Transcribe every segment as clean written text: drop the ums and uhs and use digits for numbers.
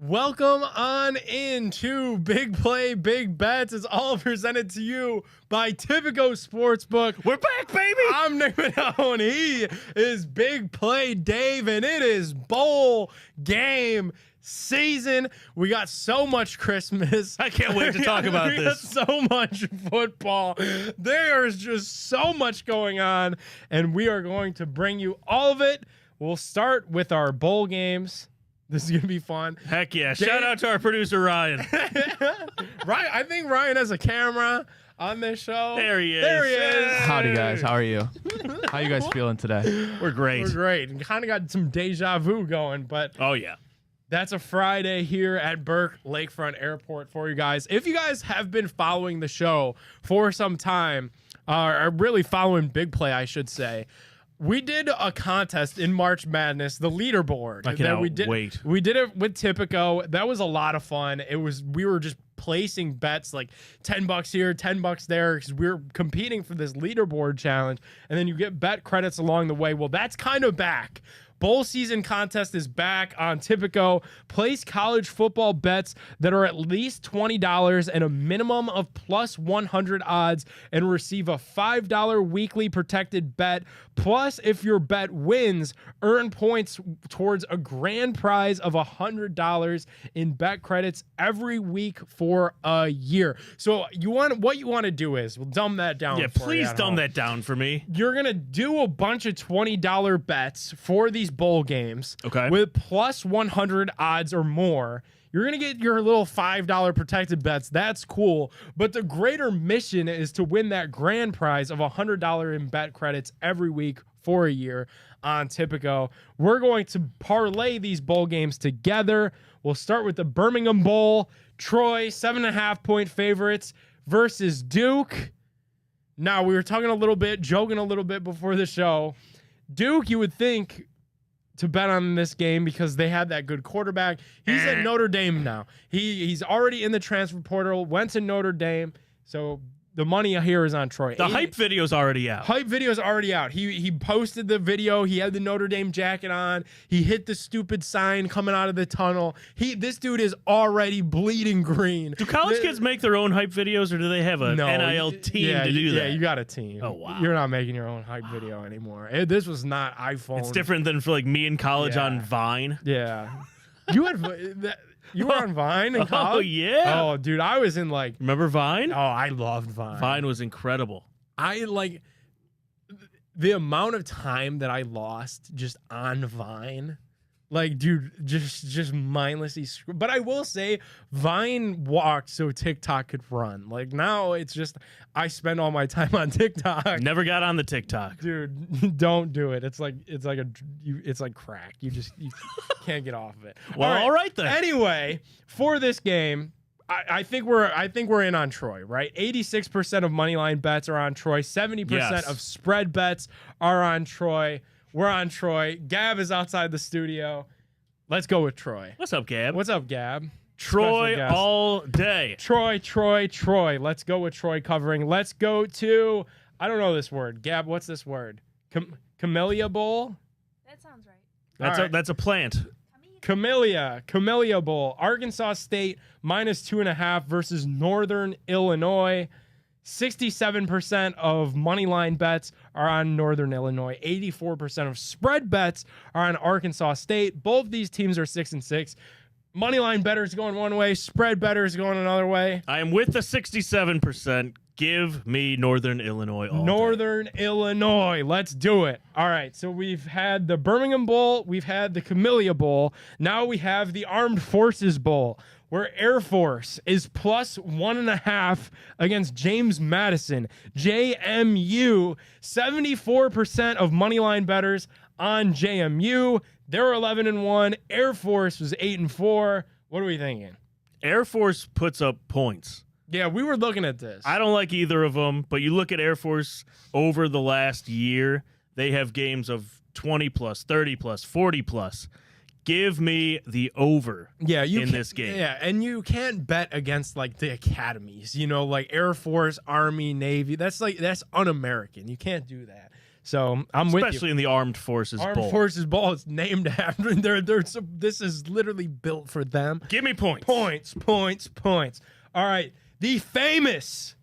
Welcome on into Big Play, Big Bets. It's all presented to you by Tipico Sportsbook. We're back, baby. I'm Nick Manone. He is Big Play Dave, and it is bowl game season. We got so much Christmas. I can't wait to talk about we this. Got so much football. There is just so much going on, and we are going to bring you all of it. We'll start with our bowl games. This is going to be fun. Heck yeah. Shout out to our producer, Ryan. Ryan, I think Ryan has a camera on this show. There he is. There he is. Howdy, guys. How are you? How you guys feeling today? We're great. We're great. And kind of got some deja vu going, but Oh, yeah. that's a Friday here at Burke Lakefront Airport for you guys. If you guys have been following the show for some time, or really following Big Play, I should say, we did a contest in March Madness, the leaderboard. I cannot wait. We did it with Tipico. That was a lot of fun. We were just placing bets like $10 here, $10 there, because we were competing for this leaderboard challenge. And then you get bet credits along the way. Well, that's kind of back. Bowl season contest is back on Tipico. Place college football bets that are at least $20 and a minimum of plus 100 odds and receive a $5 weekly protected bet. Plus, if your bet wins, earn points towards a grand prize of $100 in bet credits every week for a year. So what you want to do is, we'll dumb that down. Yeah, please dumb that down for me. You're going to do a bunch of $20 bets for these bowl games. Okay. With plus 100 odds or more. You're going to get your little $5 protected bets. That's cool. But the greater mission is to win that grand prize of $100 in bet credits every week for a year on Tipico. We're going to parlay these bowl games together. We'll start with the Birmingham Bowl. Troy, 7.5 point favorites versus Duke. Now, we were talking joking a little bit before the show. Duke, you would think to bet on this game because they had that good quarterback. He's at Notre Dame now. He's already in the transfer portal, went to Notre Dame. So the money here is on Troy. The hype video's already out. Hype video's already out. He posted the video. He had the Notre Dame jacket on. He hit the stupid sign coming out of the tunnel. This dude is already bleeding green. Do college kids make their own hype videos, or do they have an NIL team to do that? Yeah, you got a team. Oh, wow. You're not making your own hype video anymore. This was not iPhone. It's different than for like me in college on Vine. Yeah. You had you were on Vine in college? Oh, yeah. Oh, dude, I was in like Remember Vine? Oh, I loved Vine. Vine was incredible. I like the amount of time that I lost just on Vine. Like, dude, just mindlessly. But I will say, Vine walked so TikTok could run. Like, now it's just I spend all my time on TikTok. Never got on the TikTok. Dude, don't do it. It's like crack. You can't get off of it. Well, all right then. Anyway, for this game, I think we're in on Troy, right? 86% of moneyline bets are on Troy. 70% of spread bets are on Troy. We're on Troy. Gab is outside the studio. Let's go with Troy. What's up, Gab? What's up, Gab? Troy all day. Troy. Let's go with Troy covering. Let's go to, I don't know this word. Gab, what's this word? Camellia Bowl? That sounds right. That's a plant. Camellia Bowl. Arkansas State -2.5 versus Northern Illinois. 67% of moneyline bets are on Northern Illinois. 84% of spread bets are on Arkansas State. Both these teams are 6-6. Moneyline bettors going one way, spread bettors going another way. I am with the 67%. Give me Northern Illinois all Northern Illinois. Let's do it. All right, so we've had the Birmingham Bowl. We've had the Camellia Bowl. Now we have the Armed Forces Bowl, where Air Force is plus 1.5 against James Madison. JMU, 74% of moneyline bettors on JMU. They're 11-1. Air Force was 8-4. What are we thinking? Air Force puts up points. Yeah, we were looking at this. I don't like either of them, but you look at Air Force over the last year, they have games of 20 plus, 30 plus, 40 plus. Give me the over in this game. Yeah, and you can't bet against like the academies, like Air Force, Army, Navy. That's un-American. You can't do that. So I'm with you. Especially in the Armed Forces Bowl. Armed Forces Bowl is named after. This is literally built for them. Give me points. Points. All right. The famous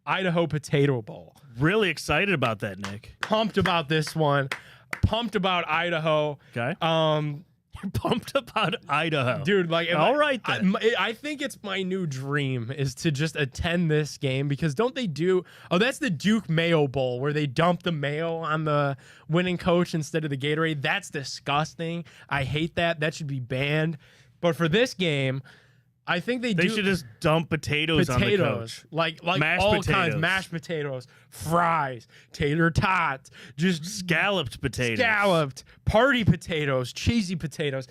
Idaho Potato Bowl. Really excited about that, Nick. Pumped about this one. Pumped about Idaho. Okay. Pumped about Idaho. Dude, like, all right then. I think it's my new dream is to just attend this game because don't they do? Oh, that's the Duke Mayo Bowl where they dump the mayo on the winning coach instead of the Gatorade. That's disgusting. I hate that. That should be banned. But for this game, I think they should just dump potatoes on the coach. Like mashed all potatoes. kinds, mashed potatoes, fries, tater tots, just scalloped potatoes, party potatoes, cheesy potatoes,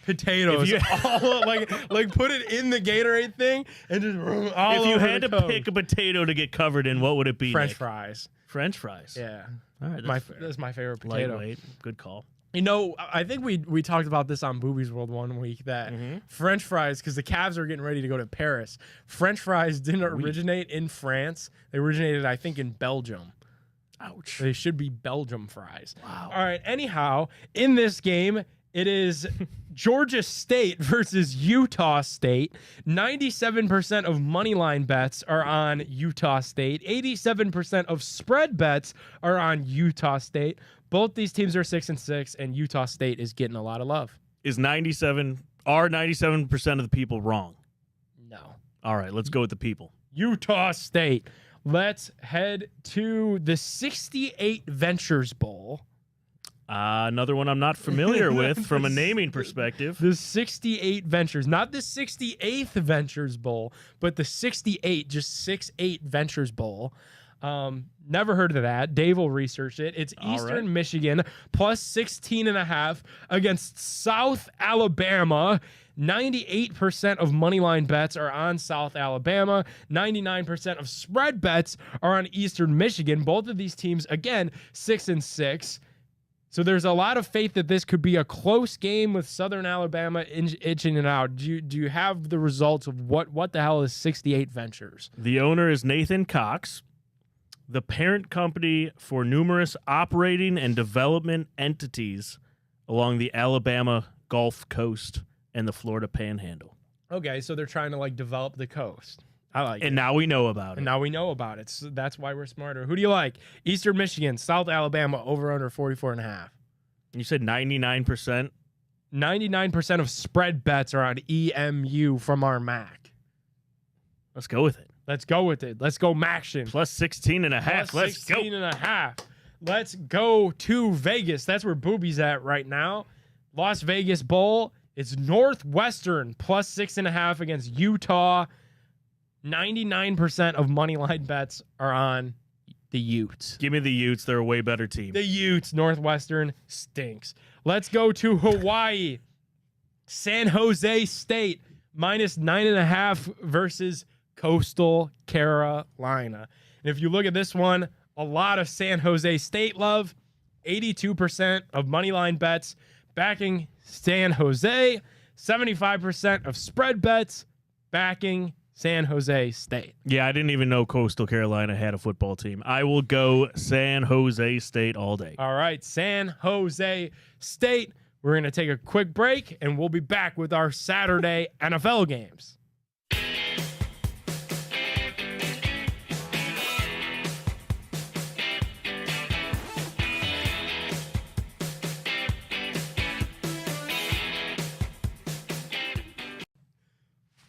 potatoes. All, like put it in the Gatorade thing and just all If you over had the to pick a potato to get covered in, what would it be? French Nick? fries. French fries. Yeah. All right, That's my favorite potato. Lightweight. Good call. You know, I think we talked about this on Boobies World one week that French fries, because the Cavs are getting ready to go to Paris. French fries didn't originate in France. They originated, I think, in Belgium. Ouch. They should be Belgium fries. Wow. All right. Anyhow, in this game, it is Georgia State versus Utah State. 97% of money line bets are on Utah State. 87% of spread bets are on Utah State. Both these teams are 6-6, and Utah State is getting a lot of love. Are 97% of the people wrong? No. All right, let's go with the people. Utah State. Let's head to the 68 Ventures Bowl. Another one I'm not familiar with from a naming perspective. The 68 Ventures, not the 68th Ventures Bowl, but the 68, just 6-8 Ventures Bowl. Never heard of that. Dave will research it. It's Eastern Michigan plus 16.5 against South Alabama. 98% of moneyline bets are on South Alabama. 99% of spread bets are on Eastern Michigan. Both of these teams, again, 6-6. So there's a lot of faith that this could be a close game with Southern Alabama itching it out. Do you have the results of what the hell is 68 Ventures? The owner is Nathan Cox, the parent company for numerous operating and development entities along the Alabama Gulf Coast and the Florida Panhandle. Okay, so they're trying to like develop the coast. I like it. And now we know about it. And now we know about it. So that's why we're smarter. Who do you like? Eastern Michigan, South Alabama, over under 44.5. You said 99%? 99% of spread bets are on EMU from our MAC. Let's go with it. Let's go with it. Let's go Maction. Plus 16.5. Let's go. 16.5. Let's go to Vegas. That's where Booby's at right now. Las Vegas Bowl. It's Northwestern plus 6.5 against Utah. 99% of moneyline bets are on the Utes. Give me the Utes. They're a way better team. The Utes. Northwestern stinks. Let's go to Hawaii. San Jose State minus 9.5 versus Coastal Carolina. And if you look at this one, a lot of San Jose State love. 82% of moneyline bets backing San Jose. 75% of spread bets backing San Jose State. Yeah, I didn't even know Coastal Carolina had a football team. I will go San Jose State all day. All right, San Jose State. We're going to take a quick break, and we'll be back with our Saturday NFL games.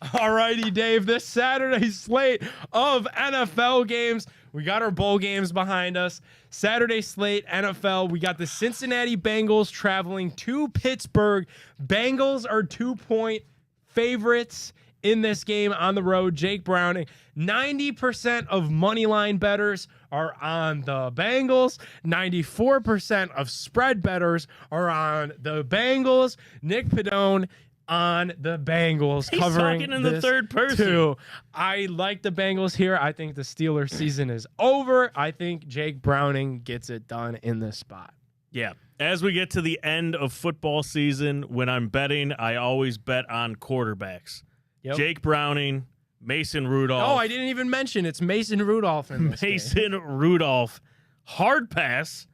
Alrighty, Dave, this Saturday slate of NFL games. We got our bowl games behind us. Saturday slate, NFL. We got the Cincinnati Bengals traveling to Pittsburgh. Bengals are 2-point favorites in this game on the road. Jake Browning. 90% of moneyline bettors are on the Bengals. 94% of spread bettors are on the Bengals. Nick Padone on the Bengals. He's covering talking in the third person. Too. I like the Bengals here. I think the Steelers season is over. I think Jake Browning gets it done in this spot. Yeah. As we get to the end of football season, when I'm betting, I always bet on quarterbacks. Yep. Jake Browning, Mason Rudolph. Oh, I didn't even mention it's Mason Rudolph in this game. Mason Rudolph Hard pass.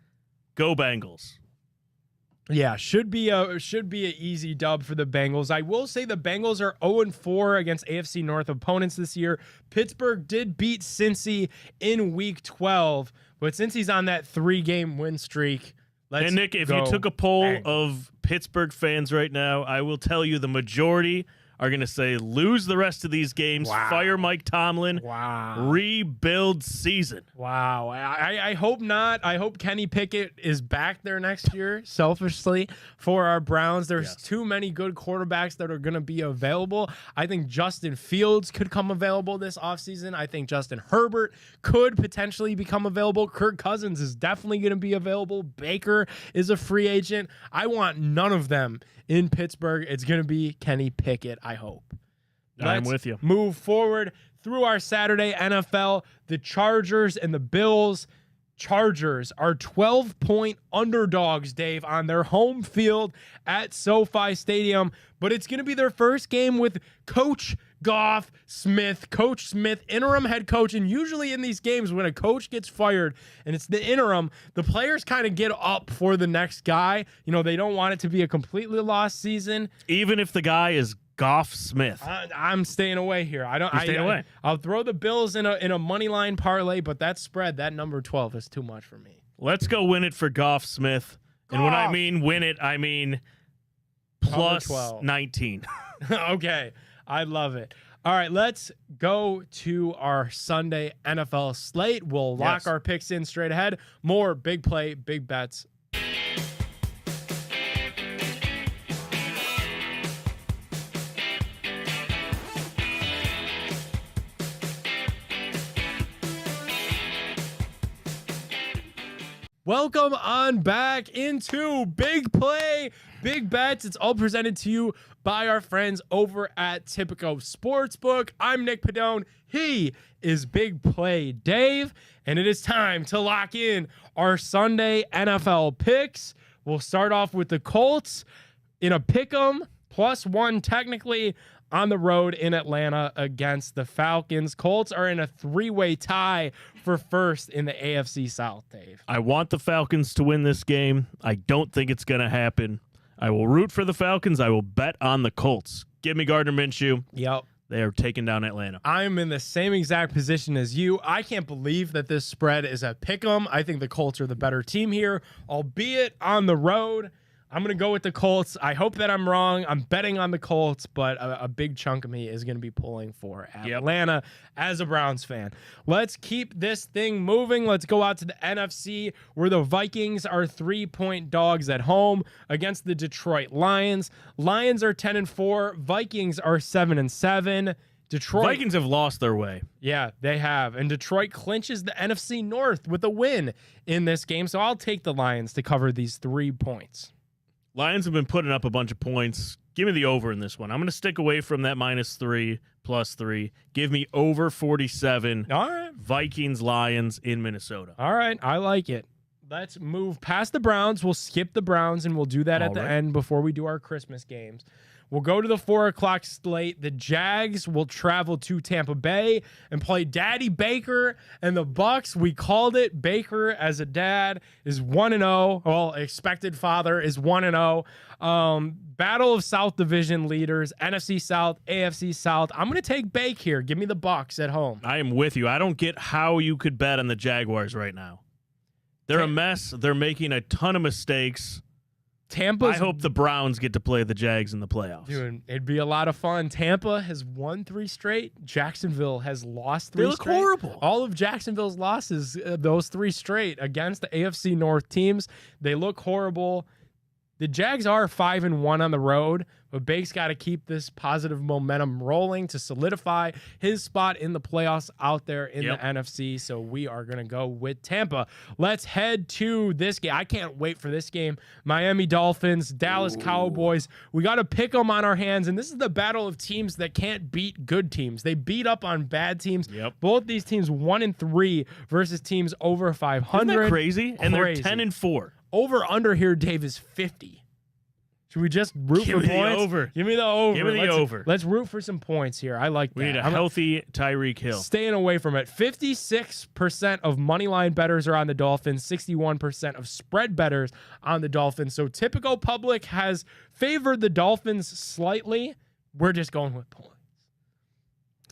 Go Bengals. Yeah, should be an easy dub for the Bengals. I will say the Bengals are 0-4 against AFC North opponents this year. Pittsburgh did beat Cincy in Week 12, but Cincy's on that 3-game win streak. And Nick, if you took a poll of Pittsburgh fans right now, I will tell you the majority are going to say lose the rest of these games, fire Mike Tomlin, rebuild season. Wow. I hope not. I hope Kenny Pickett is back there next year, selfishly, for our Browns. There's too many good quarterbacks that are going to be available. I think Justin Fields could come available this offseason. I think Justin Herbert could potentially become available. Kirk Cousins is definitely going to be available. Baker is a free agent. I want none of them in Pittsburgh. It's going to be Kenny Pickett, I hope. I'm with you. Move forward through our Saturday NFL. The Chargers and the Bills. Chargers are 12-point underdogs, Dave, on their home field at SoFi Stadium. But it's going to be their first game with Coach Smith, interim head coach. And usually in these games, when a coach gets fired and it's the interim, the players kind of get up for the next guy. You know, they don't want it to be a completely lost season. Even if the guy is Goff Smith. I'm staying away here. I'll throw the Bills in a money line parlay, but that spread, that number 12 is too much for me. Let's go win it for Goff Smith. And when I mean win it, I mean plus 19. Okay. I love it. All right, let's go to our Sunday NFL slate. We'll lock our picks in straight ahead. More big play, big bets. Welcome on back into Big Play, Big Bets. It's all presented to you by our friends over at Tipico Sportsbook. I'm Nick Padone. He is Big Play Dave. And it is time to lock in our Sunday NFL picks. We'll start off with the Colts in a pick'em, +1 technically, on the road in Atlanta against the Falcons. Colts are in a 3-way tie for first in the AFC South, Dave. I want the Falcons to win this game. I don't think it's going to happen. I will root for the Falcons. I will bet on the Colts. Give me Gardner Minshew. Yep. They are taking down Atlanta. I'm in the same exact position as you. I can't believe that this spread is a pick'em. I think the Colts are the better team here, albeit on the road. I'm going to go with the Colts. I hope that I'm wrong. I'm betting on the Colts, but a big chunk of me is going to be pulling for Atlanta as a Browns fan. Let's keep this thing moving. Let's go out to the NFC, where the Vikings are 3-point dogs at home against the Detroit Lions. Lions are 10-4. Vikings are 7-7. Detroit Vikings have lost their way. Yeah, they have. And Detroit clinches the NFC North with a win in this game. So I'll take the Lions to cover these 3 points. Lions have been putting up a bunch of points. Give me the over in this one. I'm going to stick away from that -3, +3. Give me over 47. All right. Vikings, Lions in Minnesota. All right. I like it. Let's move past the Browns. We'll skip the Browns, and we'll do that at the end before we do our Christmas games. We'll go to the 4 o'clock slate. The Jags will travel to Tampa Bay and play Daddy Baker and the Bucks. We called it. Baker as a dad is 1-0. Well, expected father is 1-0. Battle of South Division leaders, NFC South, AFC South. I'm going to take Bake here. Give me the Bucks at home. I am with you. I don't get how you could bet on the Jaguars right now. They're a mess. They're making a ton of mistakes. I hope the Browns get to play the Jags in the playoffs. Dude, it'd be a lot of fun. Tampa has won 3 straight. Jacksonville has lost 3 straight. They look horrible. All of Jacksonville's losses, those 3 straight against the AFC North teams, they look horrible. The Jags are 5-1 on the road, but Bake's got to keep this positive momentum rolling to solidify his spot in the playoffs out there in the NFC. So we are going to go with Tampa. Let's head to this game. I can't wait for this game. Miami Dolphins, Dallas Cowboys. We got to pick them on our hands, and this is the battle of teams that can't beat good teams. They beat up on bad teams. Both these teams 1-3 versus teams over 500. Isn't that crazy? And they're 10-4. Over under here, Dave, is 50. Should we just root Give for me the points? over. Give me the over. Give me the over. Let's root for some points here. I like that. We need a healthy Tyreek Hill. Staying away from it. 56% of moneyline bettors are on the Dolphins. 61% of spread bettors on the Dolphins. So Tipico Public has favored the Dolphins slightly. We're just going with points.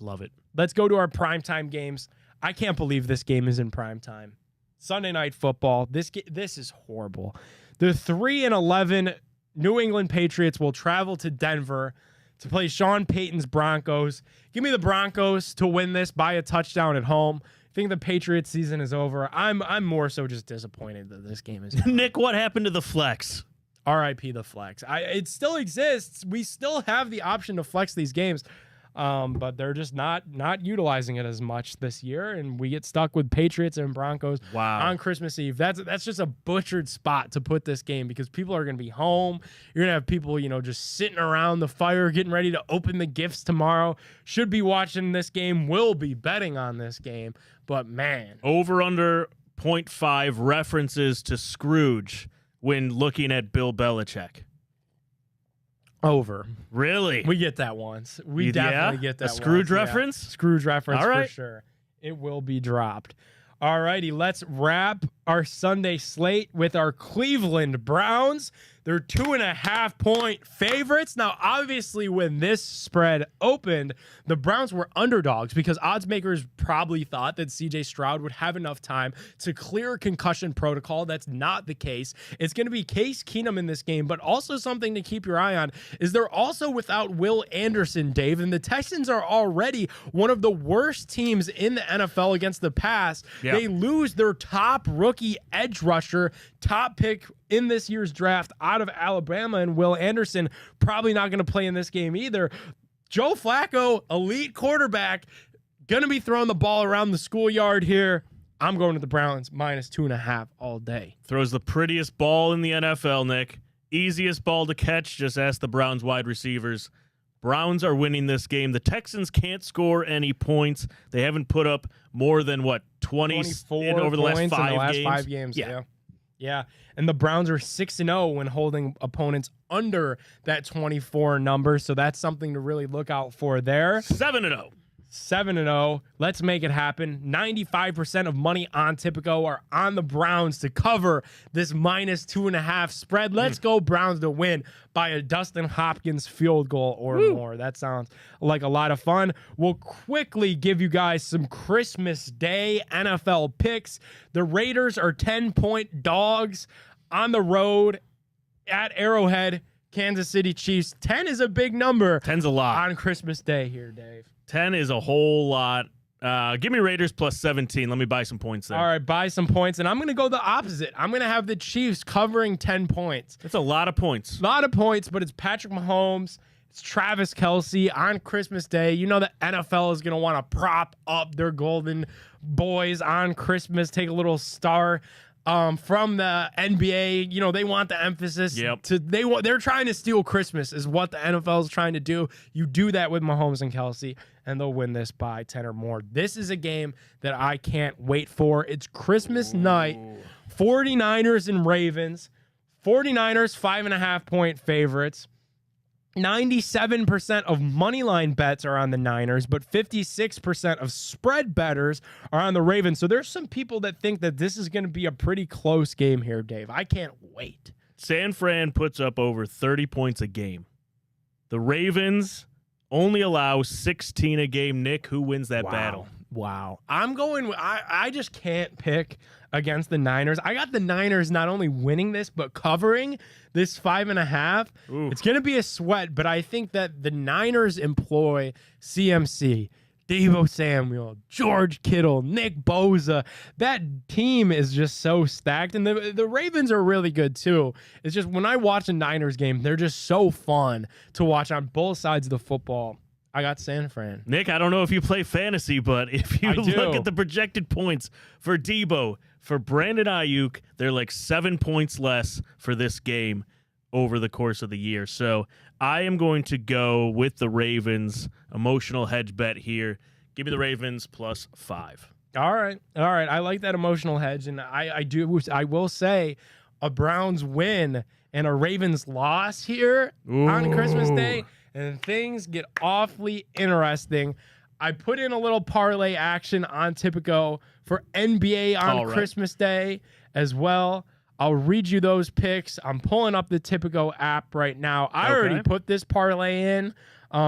Love it. Let's go to our primetime games. I can't believe this game is in primetime. Sunday Night Football. This is horrible. The 3-11 New England Patriots will travel to Denver to play Sean Payton's Broncos. Give me the Broncos to win this by a touchdown at home. I think the Patriots season is over. I'm more so just disappointed that this game is over. Nick, what happened to the flex? RIP the flex. It still exists. We still have the option to flex these games. But they're just not utilizing it as much this year, and we get stuck with Patriots and Broncos on Christmas Eve. That's just a butchered spot to put this game because people are going to be home. You're going to have people, just sitting around the fire getting ready to open the gifts tomorrow. Should be watching this game, will be betting on this game, but man. Over under 0.5 references to Scrooge when looking at Bill Belichick. Over. Really? We get that once. We definitely get that. A Scrooge once. reference? Yeah. Scrooge reference All right. for sure. It will be dropped. All righty, let's wrap our Sunday slate with our Cleveland Browns. They're 2.5-point favorites. Now, obviously, when this spread opened, the Browns were underdogs because odds makers probably thought that C.J. Stroud would have enough time to clear concussion protocol. That's not the case. It's going to be Case Keenum in this game, but also something to keep your eye on is they're also without Will Anderson, Dave, and the Texans are already one of the worst teams in the NFL against the pass. Yeah. They lose their top rookie edge rusher, top pick in this year's draft out of Alabama, and Will Anderson probably not going to play in this game either. Joe Flacco, elite quarterback, going to be throwing the ball around the schoolyard here. I'm going to the Browns -2.5 all day. Throws the prettiest ball in the NFL, Nick. Easiest ball to catch. Just ask the Browns wide receivers. Browns are winning this game. The Texans can't score any points. They haven't put up more than, 24 over the last five games? Yeah. And the Browns are 6-0 when holding opponents under that 24 number. So that's something to really look out for there. 7-0. 7-0. Let's make it happen. 95% of money on Tipico are on the Browns to cover this -2.5 spread. Let's go Browns to win by a Dustin Hopkins field goal or more. That sounds like a lot of fun. We'll quickly give you guys some Christmas Day NFL picks. The Raiders are 10-point dogs on the road at Arrowhead. Kansas City Chiefs. 10 is a big number. 10's a lot. On Christmas Day here, Dave. 10 is a whole lot. Give me Raiders plus 17. Let me buy some points there. All right, buy some points. And I'm going to go the opposite. I'm going to have the Chiefs covering 10 points. That's a lot of points. A lot of points, but it's Patrick Mahomes. It's Travis Kelce on Christmas Day. You know the NFL is going to want to prop up their golden boys on Christmas, take a little star from the NBA. You know, they want the emphasis. Yep. They're trying to steal Christmas is what the NFL is trying to do. You do that with Mahomes and Kelce, and they'll win this by 10 or more. This is a game that I can't wait for. It's Christmas night. 49ers and Ravens. 49ers 5.5-point favorites. 97% of moneyline bets are on the Niners, but 56% of spread bettors are on the Ravens. So there's some people that think that this is going to be a pretty close game here, Dave. I can't wait. San Fran puts up over 30 points a game. The Ravens only allow 16 a game. Nick, who wins that battle? Wow. I'm going, I just can't pick against the Niners. I got the Niners not only winning this, but covering this 5.5. Ooh. It's going to be a sweat, but I think that the Niners employ CMC, Deebo Samuel, George Kittle, Nick Bosa. That team is just so stacked. And the Ravens are really good too. It's just when I watch a Niners game, they're just so fun to watch on both sides of the football. I got San Fran. Nick, I don't know if you play fantasy, but if you look at the projected points for Deebo, for Brandon Ayuk, they're like 7 points less for this game over the course of the year. So I am going to go with the Ravens. Emotional hedge bet here. Give me the Ravens plus 5. All right. I like that emotional hedge. And I will say a Browns win and a Ravens loss here on Christmas Ooh. Day, and things get awfully interesting. I put in a little parlay action on Tipico for NBA on Christmas Day as well. I'll read you those picks. I'm pulling up the Tipico app right now. I already put this parlay in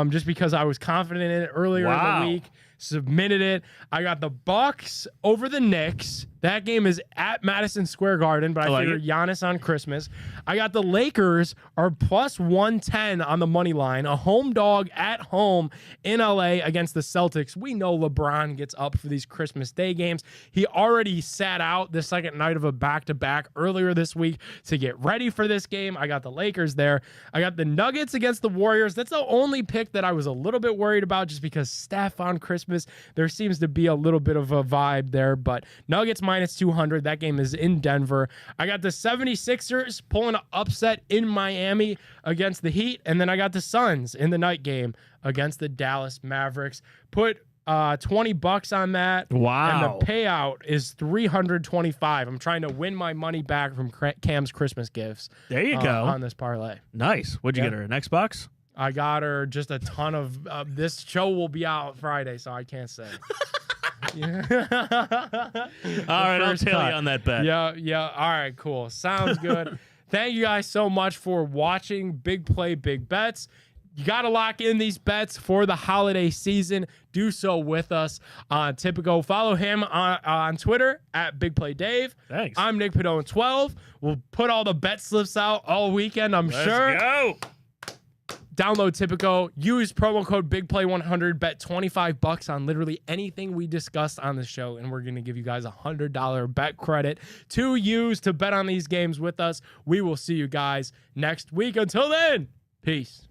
just because I was confident in it earlier in the week. Submitted it. I got the Bucks over the Knicks. That game is at Madison Square Garden, but I figured Giannis on Christmas. I got the Lakers are plus 110 on the money line, a home dog at home in LA against the Celtics. We know LeBron gets up for these Christmas Day games. He already sat out the second night of a back-to-back earlier this week to get ready for this game. I got the Lakers there. I got the Nuggets against the Warriors. That's the only pick that I was a little bit worried about just because Steph on Christmas, there seems to be a little bit of a vibe there, but Nuggets minus 200. That game is in Denver. I got the 76ers pulling an upset in Miami against the Heat, and then I got the Suns in the night game against the Dallas Mavericks. Put $20 on that. Wow. And the payout is $325. I'm trying to win my money back from Cam's Christmas gifts. There you go. On this parlay. Nice. What'd you get her? An Xbox? I got her just a ton of this show will be out Friday, so I can't say. All right, I'll tell you on that bet. Yeah. All right, cool. Sounds good. Thank you guys so much for watching Big Play, Big Bets. You got to lock in these bets for the holiday season. Do so with us on Tipico. Follow him on Twitter at Big Play Dave. Thanks. I'm Nick Padone 12. We'll put all the bet slips out all weekend, I'm sure. Let's go. Download Tipico, use promo code BigPlay100, bet $25 on literally anything we discussed on the show, and we're going to give you guys a $100 bet credit to use to bet on these games with us. We will see you guys next week. Until then, peace.